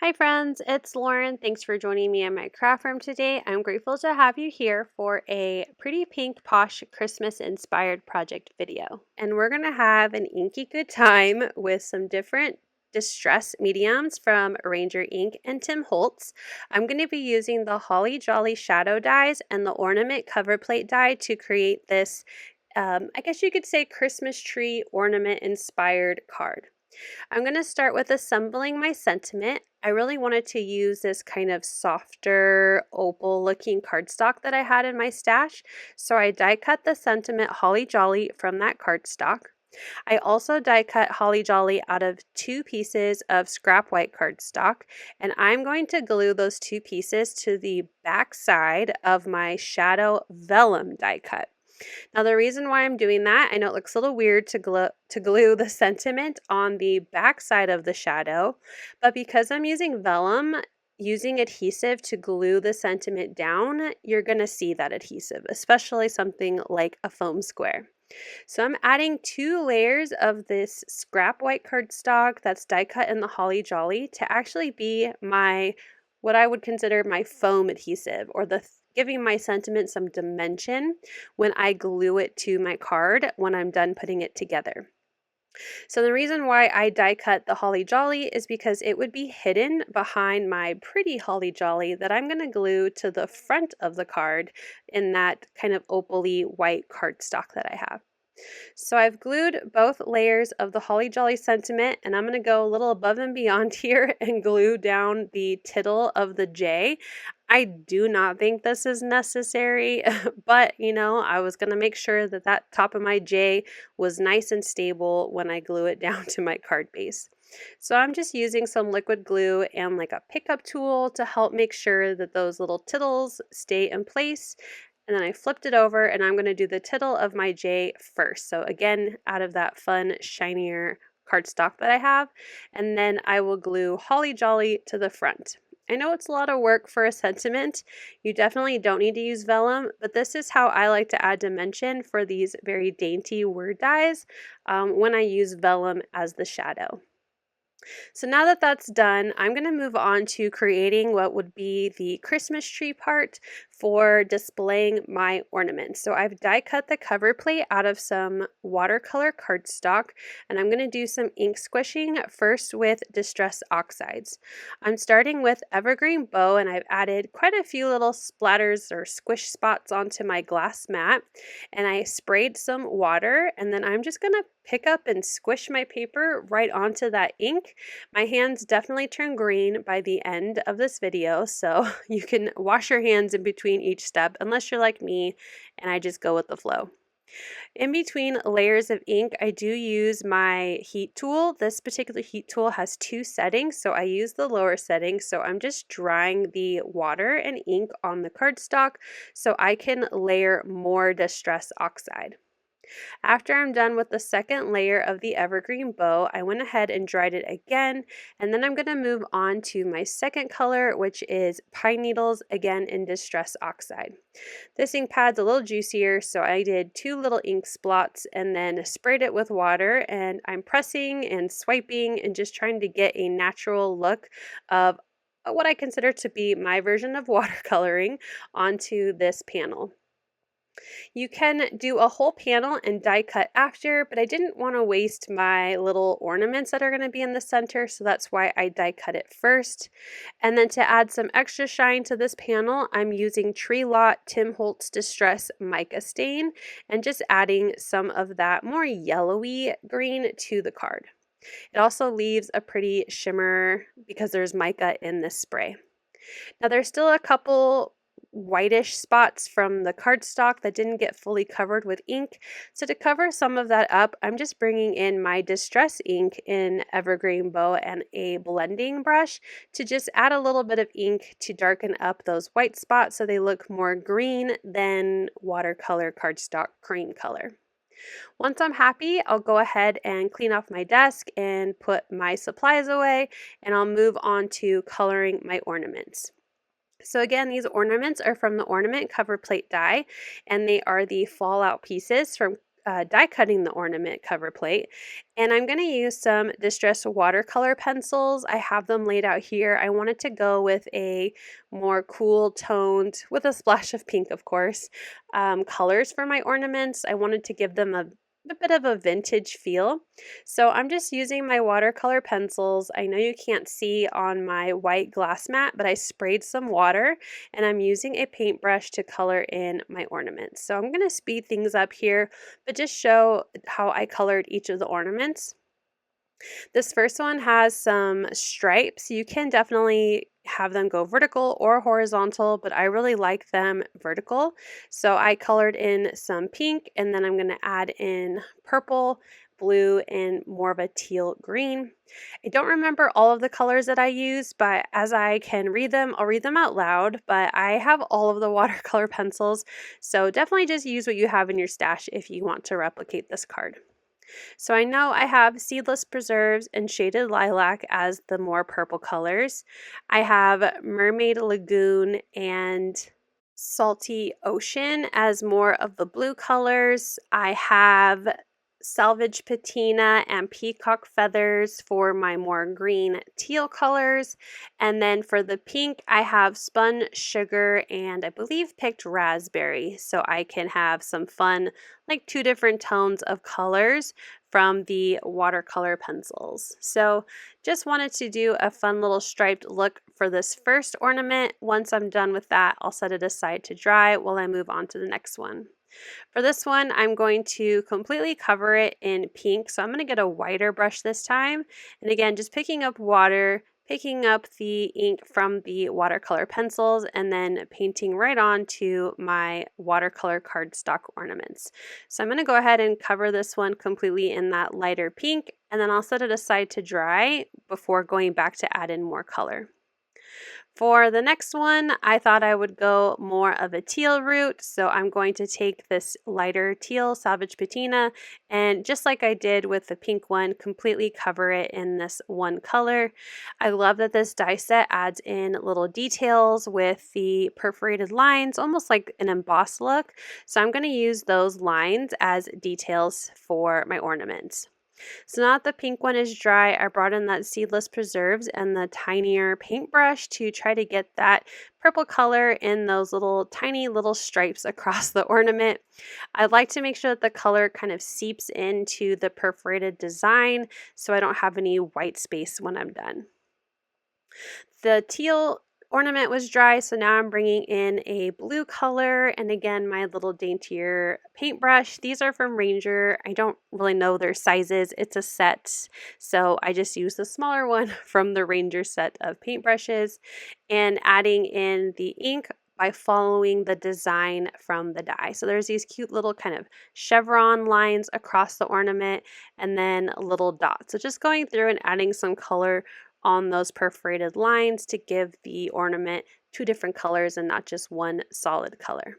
Hi friends, it's Lauren. Thanks for joining me in my craft room today. I'm grateful to have you here for a pretty pink Posh Christmas inspired project video. And we're going to have an inky good time with some different distress mediums from Ranger Ink and Tim Holtz. I'm going to be using the Holly Jolly shadow dies and the Ornament cover plate die to create this, I guess you could say Christmas tree ornament inspired card. I'm going to start with assembling my sentiment. I really wanted to use this kind of softer opal looking cardstock that I had in my stash, so I die cut the sentiment Holly Jolly from that cardstock. I also die cut Holly Jolly out of 2 pieces of scrap white cardstock, and I'm going to glue those 2 pieces to the back side of my shadow vellum die cut. Now the reason why I'm doing that, I know it looks a little weird to glue the sentiment on the back side of the shadow, but because I'm using vellum, using adhesive to glue the sentiment down, you're going to see that adhesive, especially something like a foam square. So I'm adding 2 layers of this scrap white cardstock that's die cut in the Holly Jolly to actually be what I would consider my foam adhesive, or giving my sentiment some dimension when I glue it to my card when I'm done putting it together. So the reason why I die cut the Holly Jolly is because it would be hidden behind my pretty Holly Jolly that I'm going to glue to the front of the card in that kind of opal-y white cardstock that I have. So I've glued both layers of the Holly Jolly sentiment, and I'm going to go a little above and beyond here and glue down the tittle of the J. I do not think this is necessary, but I was going to make sure that that top of my J was nice and stable when I glue it down to my card base. So I'm just using some liquid glue and like a pickup tool to help make sure that those little tittles stay in place. And then I flipped it over and I'm going to do the tittle of my J first. So again, out of that fun, shinier cardstock that I have. And then I will glue Holly Jolly to the front. I know it's a lot of work for a sentiment. You definitely don't need to use vellum, but this is how I like to add dimension for these very dainty word dies when I use vellum as the shadow. So now that that's done, I'm going to move on to creating what would be the Christmas tree part for displaying my ornaments. So I've die cut the cover plate out of some watercolor cardstock, and I'm going to do some ink squishing first with Distress Oxides. I'm starting with Evergreen Bough, and I've added quite a few little splatters or squish spots onto my glass mat, and I sprayed some water, and then I'm just going to pick up and squish my paper right onto that ink. My hands definitely turn green by the end of this video, so you can wash your hands in between each step unless you're like me and I just go with the flow. In between layers of ink, I do use my heat tool. This particular heat tool has 2 settings, so I use the lower setting. So I'm just drying the water and ink on the cardstock so I can layer more Distress Oxide. After I'm done with the second layer of the Evergreen Bough, I went ahead and dried it again, and then I'm going to move on to my second color, which is Pine Needles, again in Distress Oxide. This ink pad's a little juicier, so I did 2 little ink splots and then sprayed it with water, and I'm pressing and swiping and just trying to get a natural look of what I consider to be my version of watercoloring onto this panel. You can do a whole panel and die cut after, but I didn't want to waste my little ornaments that are going to be in the center, so that's why I die cut it first. And then to add some extra shine to this panel, I'm using Tree Lot Tim Holtz Distress Mica Stain and just adding some of that more yellowy green to the card. It also leaves a pretty shimmer because there's mica in this spray. Now there's still a couple whitish spots from the cardstock that didn't get fully covered with ink. So to cover some of that up, I'm just bringing in my Distress ink in Evergreen Bough and a blending brush to just add a little bit of ink to darken up those white spots so they look more green than watercolor cardstock cream color. Once I'm happy, I'll go ahead and clean off my desk and put my supplies away, and I'll move on to coloring my ornaments. So again, these ornaments are from the Ornament cover plate die, and they are the fallout pieces from die cutting the ornament cover plate, and I'm going to use some distressed watercolor pencils. I have them laid out here. I wanted to go with a more cool toned, with a splash of pink of course, colors for my ornaments. I wanted to give them a bit of a vintage feel. So I'm just using my watercolor pencils. I know you can't see on my white glass mat, but I sprayed some water and I'm using a paintbrush to color in my ornaments. So I'm going to speed things up here, but just show how I colored each of the ornaments. This first one has some stripes. You can definitely have them go vertical or horizontal, but I really like them vertical. So I colored in some pink, and then I'm going to add in purple, blue, and more of a teal green. I don't remember all of the colors that I used, but as I can read them, I'll read them out loud. But I have all of the watercolor pencils, so definitely just use what you have in your stash if you want to replicate this card. So I know I have Seedless Preserves and Shaded Lilac as the more purple colors. I have Mermaid, Lagoon, and Salty Ocean as more of the blue colors. I have Salvaged Patina and Peacock Feathers for my more green teal colors. And then for the pink, I have Spun Sugar and I believe picked Raspberry. So I can have some fun, like 2 different tones of colors from the watercolor pencils. So just wanted to do a fun little striped look for this first ornament. Once I'm done with that, I'll set it aside to dry while I move on to the next one. For this one, I'm going to completely cover it in pink. So I'm going to get a whiter brush this time. And again, just picking up water, picking up the ink from the watercolor pencils, and then painting right onto my watercolor cardstock ornaments. So I'm going to go ahead and cover this one completely in that lighter pink, and then I'll set it aside to dry before going back to add in more color. For the next one, I thought I would go more of a teal route, so I'm going to take this lighter teal Salvaged Patina and just like I did with the pink one, completely cover it in this one color. I love that this die set adds in little details with the perforated lines, almost like an embossed look, so I'm going to use those lines as details for my ornaments. So now that the pink one is dry, I brought in that Seedless Preserves and the tinier paintbrush to try to get that purple color in those tiny little stripes across the ornament. I like to make sure that the color kind of seeps into the perforated design so I don't have any white space when I'm done. The teal ornament was dry, so now I'm bringing in a blue color and again my little daintier paintbrush. These are from Ranger. I don't really know their sizes. It's a set, so I just use the smaller one from the Ranger set of paintbrushes and adding in the ink by following the design from the die. So there's these cute little kind of chevron lines across the ornament and then little dots. So just going through and adding some color on those perforated lines to give the ornament 2 different colors and not just one solid color.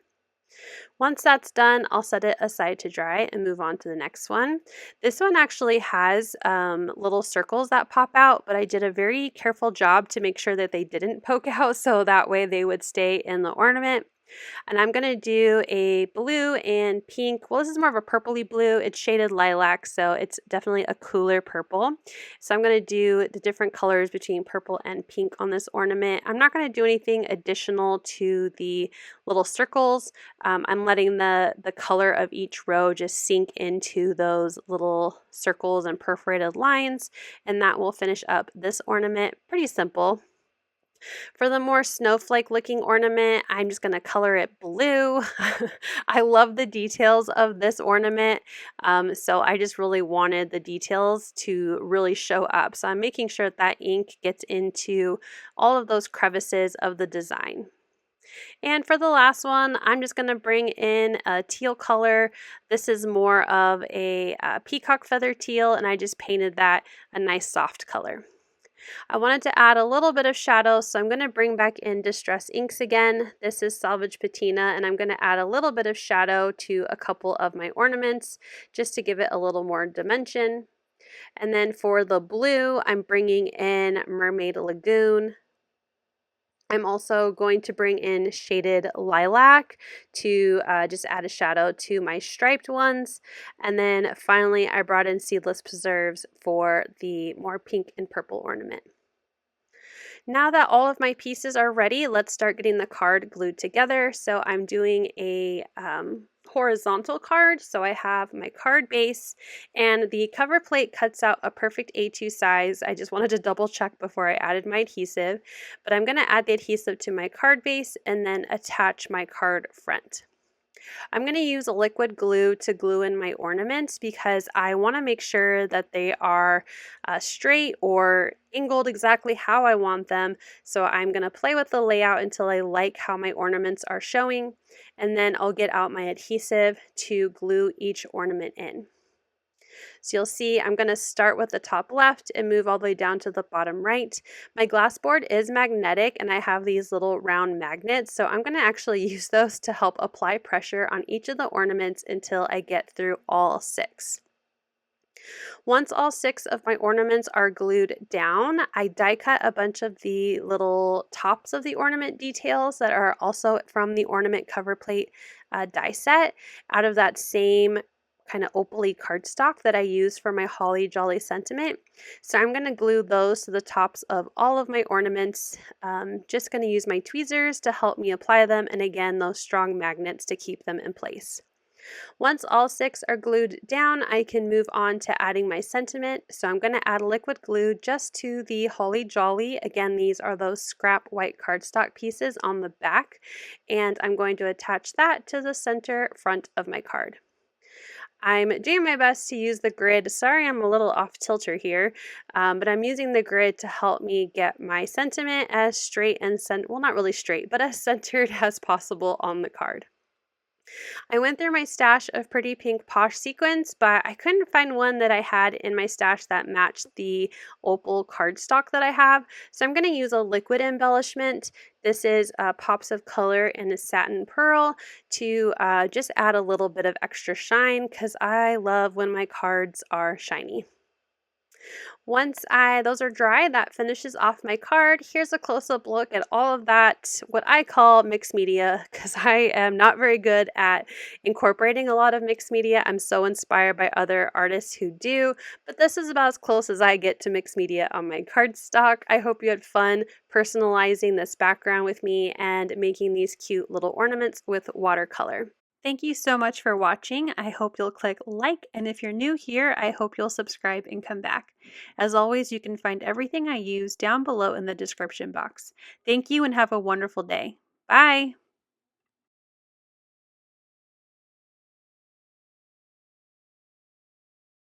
Once that's done, I'll set it aside to dry and move on to the next one. This one actually has little circles that pop out, but I did a very careful job to make sure that they didn't poke out so that way they would stay in the ornament. And I'm going to do a blue and pink. Well, this is more of a purpley blue. It's shaded lilac, so it's definitely a cooler purple. So I'm going to do the different colors between purple and pink on this ornament. I'm not going to do anything additional to the little circles. I'm letting the color of each row just sink into those little circles and perforated lines, and that will finish up this ornament. Pretty simple. For the more snowflake looking ornament, I'm just going to color it blue. I love the details of this ornament, so I just really wanted the details to really show up. So I'm making sure that ink gets into all of those crevices of the design. And for the last one, I'm just going to bring in a teal color. This is more of a peacock feather teal, and I just painted that a nice soft color. I wanted to add a little bit of shadow, so I'm going to bring back in Distress Inks again. This is Salvaged Patina, and I'm going to add a little bit of shadow to a couple of my ornaments just to give it a little more dimension. And then for the blue, I'm bringing in Mermaid Lagoon. I'm also going to bring in shaded lilac to just add a shadow to my striped ones. And then finally, I brought in Seedless preserves for the more pink and purple ornament. Now that all of my pieces are ready, let's start getting the card glued together. So I'm doing a horizontal card. So I have my card base, and the cover plate cuts out a perfect A2 size. I just wanted to double check before I added my adhesive, but I'm going to add the adhesive to my card base and then attach my card front. I'm going to use a liquid glue to glue in my ornaments because I want to make sure that they are straight or angled exactly how I want them. So I'm going to play with the layout until I like how my ornaments are showing, and then I'll get out my adhesive to glue each ornament in. So you'll see I'm going to start with the top left and move all the way down to the bottom right. My glass board is magnetic and I have these little round magnets, so I'm going to actually use those to help apply pressure on each of the ornaments until I get through all 6. Once all 6 of my ornaments are glued down, I die cut a bunch of the little tops of the ornament details that are also from the ornament cover plate die set out of that same kind of opaly cardstock that I use for my Holly Jolly sentiment. So I'm going to glue those to the tops of all of my ornaments. Just going to use my tweezers to help me apply them, and again those strong magnets to keep them in place. Once all 6 are glued down, I can move on to adding my sentiment. So I'm going to add liquid glue just to the Holly Jolly. Again, these are those scrap white cardstock pieces on the back, and I'm going to attach that to the center front of my card. I'm doing my best to use the grid. Sorry, I'm a little off tilter here, but I'm using the grid to help me get my sentiment as straight and well, not really straight, but as centered as possible on the card. I went through my stash of pretty pink Posh sequins, but I couldn't find one that I had in my stash that matched the opal cardstock that I have. So I'm going to use a liquid embellishment. This is Pops of Color in a satin pearl to just add a little bit of extra shine because I love when my cards are shiny. Once those are dry, that finishes off my card. Here's a close-up look at all of that, what I call mixed media, because I am not very good at incorporating a lot of mixed media. I'm so inspired by other artists who do, but this is about as close as I get to mixed media on my cardstock. I hope you had fun personalizing this background with me and making these cute little ornaments with watercolor. Thank you so much for watching. I hope you'll click like, and if you're new here, I hope you'll subscribe and come back. As always, you can find everything I use down below in the description box. Thank you and have a wonderful day. Bye!